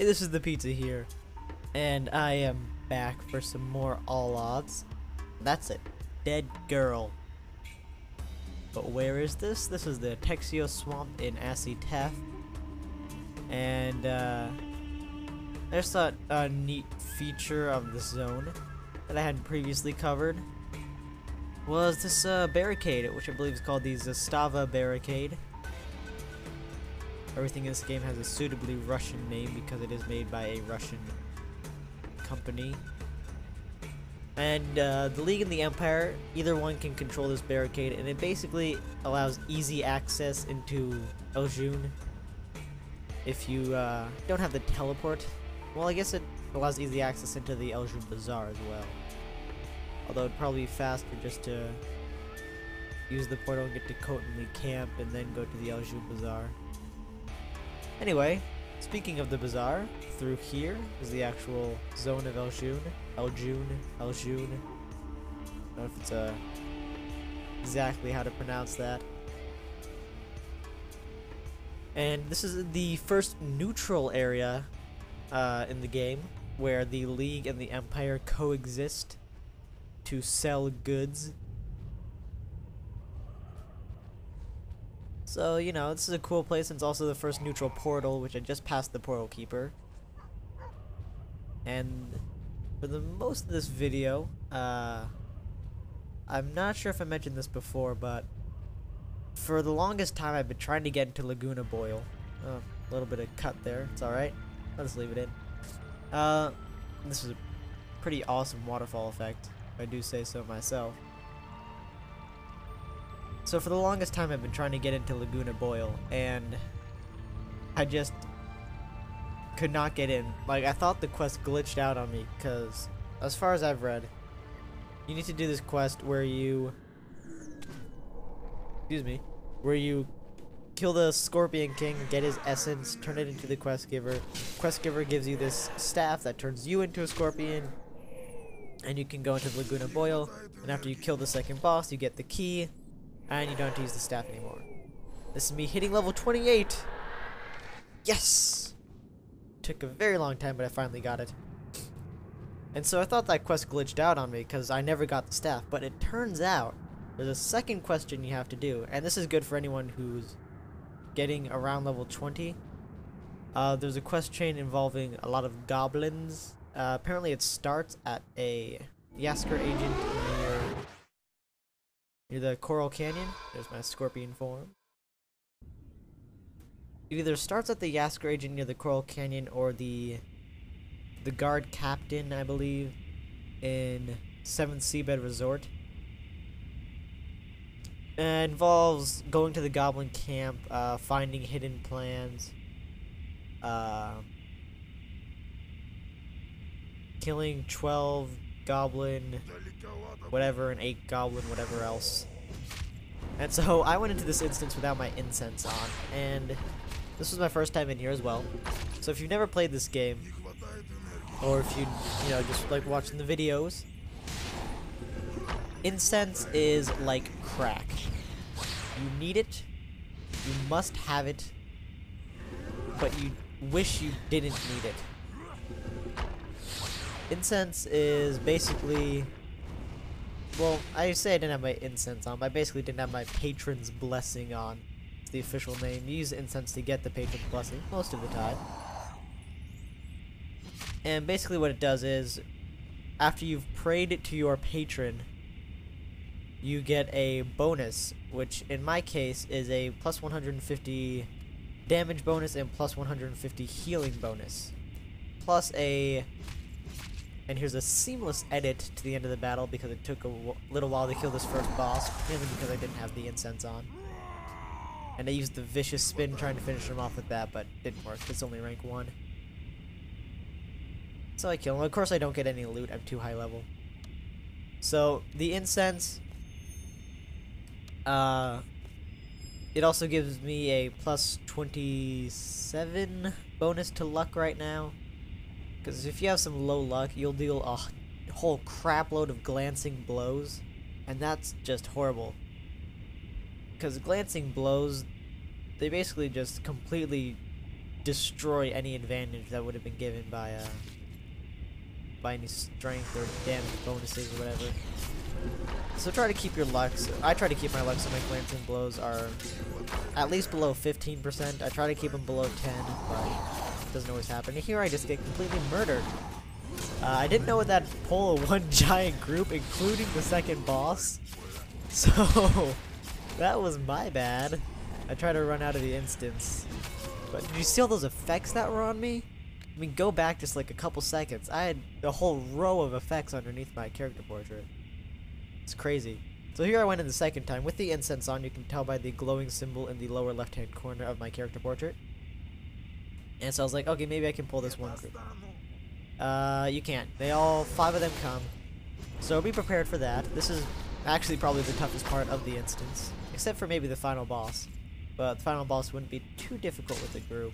this is the pizza here, and I am back for some more All Odds. That's it, dead girl. But where is this? This is the Texio Swamp in Asitef, and there's a neat feature of the zone that I hadn't previously covered. Was this barricade, which I believe is called the Zastava barricade. Everything in this game has a suitably Russian name because it is made by a Russian company. And the League and the Empire, either one can control this barricade, and it basically allows easy access into Eljun if you don't have the teleport. Well, I guess it allows easy access into the Eljun Bazaar as well. Although it'd probably be faster just to use the portal and get to Kotenli Camp and then go to the Eljun Bazaar. Anyway, speaking of the bazaar, through here is the actual zone of Eljun. Eljun. I don't know if it's exactly how to pronounce that. And this is the first neutral area in the game where the League and the Empire coexist to sell goods. So, you know, this is a cool place, and it's also the first neutral portal, which I just passed the portal keeper. And for the most of this video, I'm not sure if I mentioned this before, but for the longest time I've been trying to get into Laguna Boil. Oh, a little bit of cut there, it's alright. I'll just leave it in. This is a pretty awesome waterfall effect, if I do say so myself. So for the longest time I've been trying to get into Laguna Boil, and I just could not get in. Like, I thought the quest glitched out on me, because as far as I've read, you need to do this quest where you kill the Scorpion King, get his essence, turn it into the quest giver. Quest giver gives you this staff that turns you into a scorpion, and you can go into Laguna Boil, and after you kill the second boss you get the key, and you don't have to use the staff anymore. This is me hitting level 28! Yes! Took a very long time, but I finally got it. And so I thought that quest glitched out on me because I never got the staff, but it turns out there's a second question you have to do, and this is good for anyone who's getting around level 20. There's a quest chain involving a lot of goblins. Apparently it starts at a Yasker agent near the Coral Canyon. There's my scorpion form. It either starts at the Yasker agent near the Coral Canyon or the guard captain, I believe, in 7th Seabed Resort. It involves going to the goblin camp, finding hidden plans, killing 12 goblin whatever and 8 goblin whatever else. And so I went into this instance without my incense on, and this was my first time in here as well. So if you've never played this game, or if you know, just like watching the videos, incense is like crack. You need it, you must have it, but you wish you didn't need it. Incense is basically, well, I say I didn't have my incense on, but I basically didn't have my patron's blessing on. It's the official name. You use incense to get the patron's blessing most of the time. And basically what it does is, after you've prayed to your patron, you get a bonus, which in my case is a plus 150 damage bonus and plus 150 healing bonus. Plus a, and here's a seamless edit to the end of the battle because it took a little while to kill this first boss, mainly because I didn't have the incense on. And I used the vicious spin trying to finish him off with that, but didn't work. It's only rank 1. So I kill him. Of course I don't get any loot, I'm too high level. So the incense, it also gives me a plus 27 bonus to luck right now. Because if you have some low luck, you'll deal a whole crap load of glancing blows, and that's just horrible. Because glancing blows, they basically just completely destroy any advantage that would have been given by any strength or damage bonuses or whatever. So try to keep your Lux. I try to keep my Lux so my glancing blows are at least below 15%. I try to keep them below 10, but it doesn't always happen. And here I just get completely murdered. I didn't know that pull of one giant group, including the second boss. So that was my bad. I tried to run out of the instance. But did you see all those effects that were on me? I mean, go back just like a couple seconds. I had a whole row of effects underneath my character portrait. It's crazy. So here I went in the second time with the incense on. You can tell by the glowing symbol in the lower left-hand corner of my character portrait. And so I was like, okay, maybe I can pull this one group. You can't. 5 of them come. So be prepared for that. This is actually probably the toughest part of the instance, except for maybe the final boss. But the final boss wouldn't be too difficult with the group.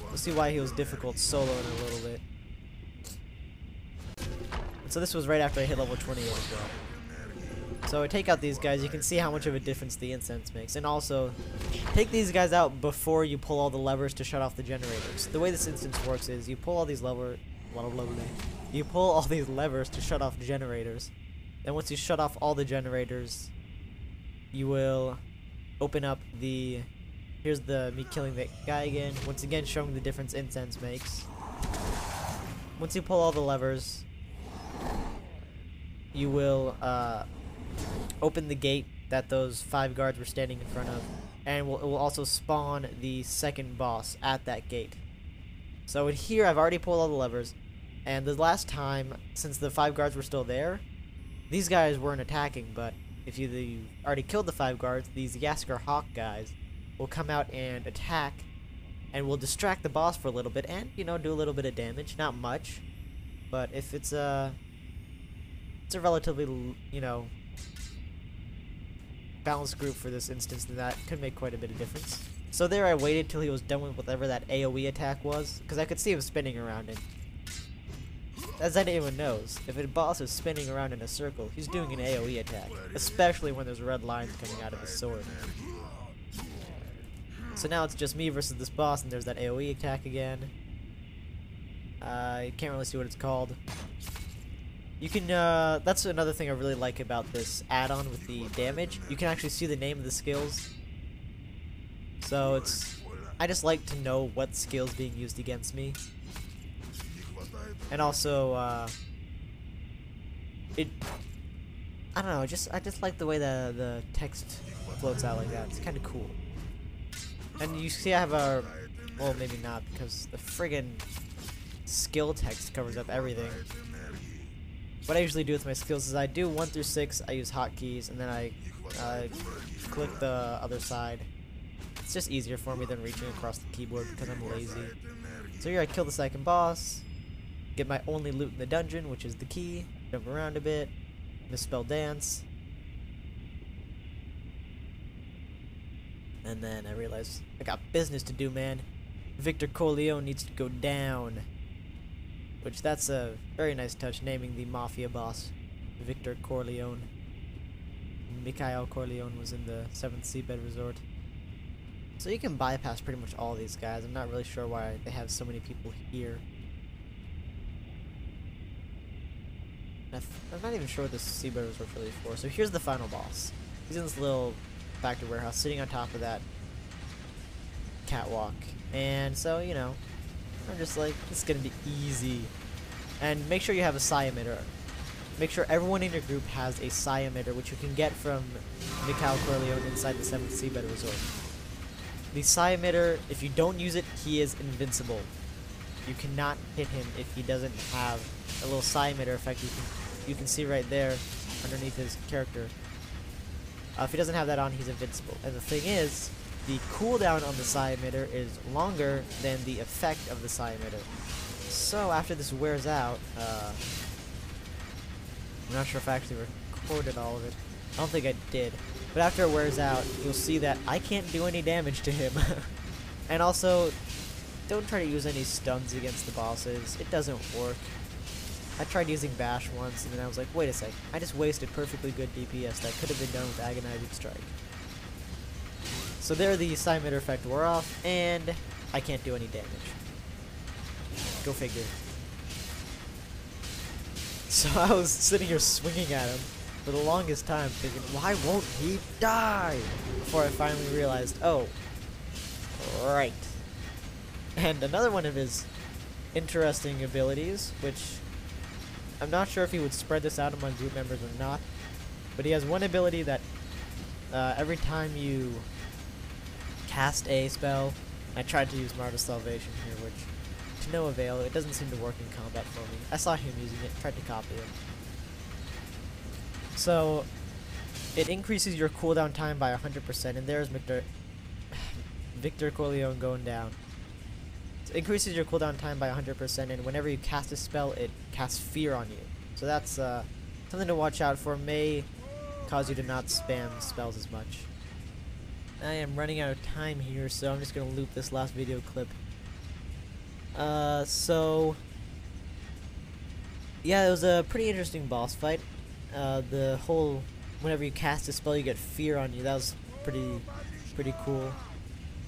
We'll see why he was difficult solo in a little bit. And so this was right after I hit level 28 as well. So I take out these guys, you can see how much of a difference the incense makes. And also, take these guys out before you pull all the levers to shut off the generators. The way this instance works is you pull all these you pull all these levers to shut off generators. Then once you shut off all the generators, you will open up the... Here's me killing that guy again. Once again, showing the difference incense makes. Once you pull all the levers, you will open the gate that those 5 guards were standing in front of, and it will also spawn the second boss at that gate. So in here, I've already pulled all the levers, and the last time, since the 5 guards were still there, these guys weren't attacking, but if you already killed the 5 guards, these Yasker Hawk guys will come out and attack, and will distract the boss for a little bit, and, you know, do a little bit of damage. Not much, but if it's a relatively, you know, balanced group for this instance, then that could make quite a bit of difference. So there I waited till he was done with whatever that AoE attack was, because I could see him spinning around it. As anyone knows, if a boss is spinning around in a circle, he's doing an AoE attack, especially when there's red lines coming out of his sword. So now it's just me versus this boss, and there's that AoE attack again. I can't really see what it's called. You can, that's another thing I really like about this add-on with the damage. You can actually see the name of the skills. So I just like to know what skill's being used against me. And also, I don't know, I just like the way the text floats out like that. It's kind of cool. And you see I have well, maybe not, because the friggin' skill text covers up everything. What I usually do with my skills is I do 1 through 6, I use hotkeys, and then I click the other side. It's just easier for me than reaching across the keyboard because I'm lazy. So here I kill the second boss, get my only loot in the dungeon, which is the key, jump around a bit, misspell dance, and then I realize I got business to do, man. Victor Corleone needs to go down. Which, that's a very nice touch, naming the mafia boss Victor Corleone. Mikhail Corleone was in the 7th Seabed Resort. So you can bypass pretty much all these guys. I'm not really sure why they have so many people here. I'm not even sure what this Seabed Resort's really for. So here's the final boss. He's in this little factory warehouse, sitting on top of that catwalk. And so, you know, I'm just like, this is gonna be easy. And make sure you have a psi emitter. Make sure everyone in your group has a psi emitter, which you can get from Mikhail Corleone inside the 7th Seabed Resort. The psi emitter, if you don't use it, he is invincible. You cannot hit him if he doesn't have a little psi emitter effect you can see right there underneath his character. If he doesn't have that on, he's invincible. And the thing is, the cooldown on the psi emitter is longer than the effect of the psi emitter. So after this wears out, I'm not sure if I actually recorded all of it. I don't think I did. But after it wears out, you'll see that I can't do any damage to him. And also, don't try to use any stuns against the bosses. It doesn't work. I tried using Bash once, and then I was like, wait a sec, I just wasted perfectly good DPS that could have been done with Agonizing Strike. So there the psi emitter effect wore off, and I can't do any damage. Go figure. So I was sitting here swinging at him for the longest time thinking, why won't he die? Before I finally realized, oh, right. And another one of his interesting abilities, which I'm not sure if he would spread this out among group members or not, but he has one ability that every time you cast a spell, I tried to use Martyr's Salvation here, which to no avail. It doesn't seem to work in combat for me. I saw him using it, tried to copy it. So it increases your cooldown time by 100%, and there's Victor Corleone going down. It increases your cooldown time by 100%, and whenever you cast a spell, it casts fear on you. So that's something to watch out for. May cause you to not spam spells as much. I am running out of time here, so I'm just gonna loop this last video clip. So yeah, it was a pretty interesting boss fight. The whole whenever you cast a spell, you get fear on you. That was pretty cool.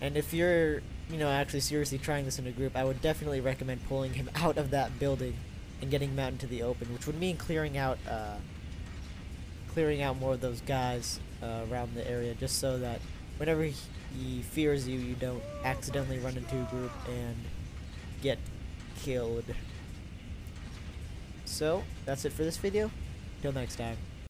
And if you're actually seriously trying this in a group, I would definitely recommend pulling him out of that building and getting him out into the open, which would mean clearing out more of those guys around the area, just so that whenever he fears you, you don't accidentally run into a group and get killed. So that's it for this video. Till next time.